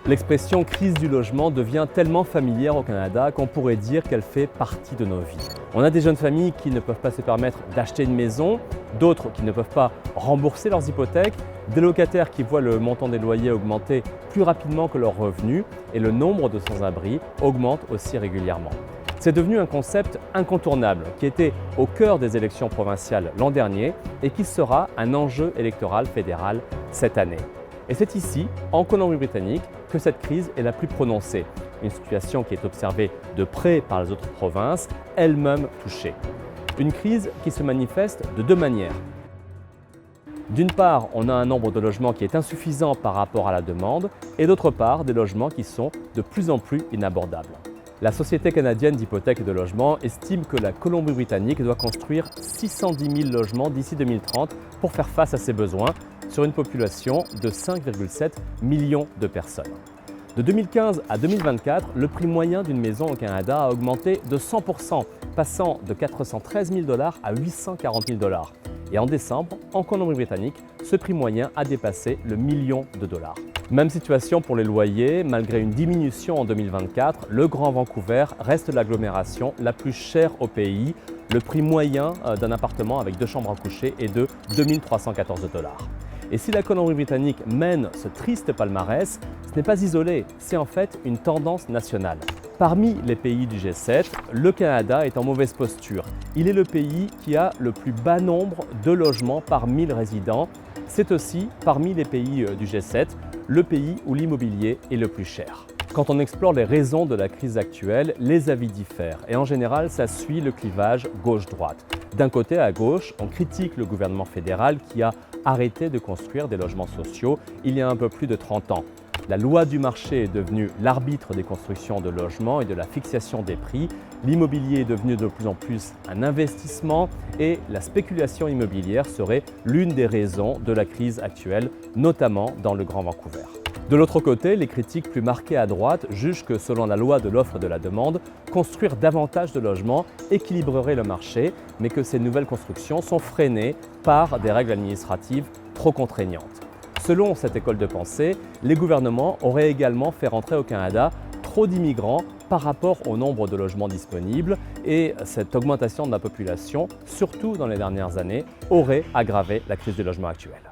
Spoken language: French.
L'expression crise du logement devient tellement familière au Canada qu'on pourrait dire qu'elle fait partie de nos vies. On a des jeunes familles qui ne peuvent pas se permettre d'acheter une maison, d'autres qui ne peuvent pas rembourser leurs hypothèques, des locataires qui voient le montant des loyers augmenter plus rapidement que leurs revenus et le nombre de sans-abri augmente aussi régulièrement. C'est devenu un concept incontournable qui était au cœur des élections provinciales l'an dernier et qui sera un enjeu électoral fédéral cette année. Et c'est ici, en Colombie-Britannique, que cette crise est la plus prononcée. Une situation qui est observée de près par les autres provinces, elles-mêmes touchées. Une crise qui se manifeste de deux manières. D'une part, on a un nombre de logements qui est insuffisant par rapport à la demande, et d'autre part, des logements qui sont de plus en plus inabordables. La Société canadienne d'hypothèques et de logement estime que la Colombie-Britannique doit construire 610 000 logements d'ici 2030 pour faire face à ses besoins sur une population de 5,7 millions de personnes. De 2015 à 2024, le prix moyen d'une maison au Canada a augmenté de 100%, passant de 413 000 $ à 840 000 $. Et en décembre, en Colombie-Britannique, ce prix moyen a dépassé le million de dollars. Même situation pour les loyers, malgré une diminution en 2024, le Grand Vancouver reste l'agglomération la plus chère au pays. Le prix moyen d'un appartement avec 2 chambres à coucher est de 2 314 $. Et si la Colombie-Britannique mène ce triste palmarès, ce n'est pas isolé, c'est en fait une tendance nationale. Parmi les pays du G7, le Canada est en mauvaise posture. Il est le pays qui a le plus bas nombre de logements par 1000 résidents. C'est aussi, parmi les pays du G7, le pays où l'immobilier est le plus cher. Quand on explore les raisons de la crise actuelle, les avis diffèrent et en général, ça suit le clivage gauche-droite. D'un côté, à gauche, on critique le gouvernement fédéral qui a arrêté de construire des logements sociaux il y a un peu plus de 30 ans. La loi du marché est devenue l'arbitre des constructions de logements et de la fixation des prix. L'immobilier est devenu de plus en plus un investissement et la spéculation immobilière serait l'une des raisons de la crise actuelle, notamment dans le Grand Vancouver. De l'autre côté, les critiques plus marquées à droite jugent que selon la loi de l'offre et de la demande, construire davantage de logements équilibrerait le marché, mais que ces nouvelles constructions sont freinées par des règles administratives trop contraignantes. Selon cette école de pensée, les gouvernements auraient également fait rentrer au Canada trop d'immigrants par rapport au nombre de logements disponibles et cette augmentation de la population, surtout dans les dernières années, aurait aggravé la crise du logement actuelle.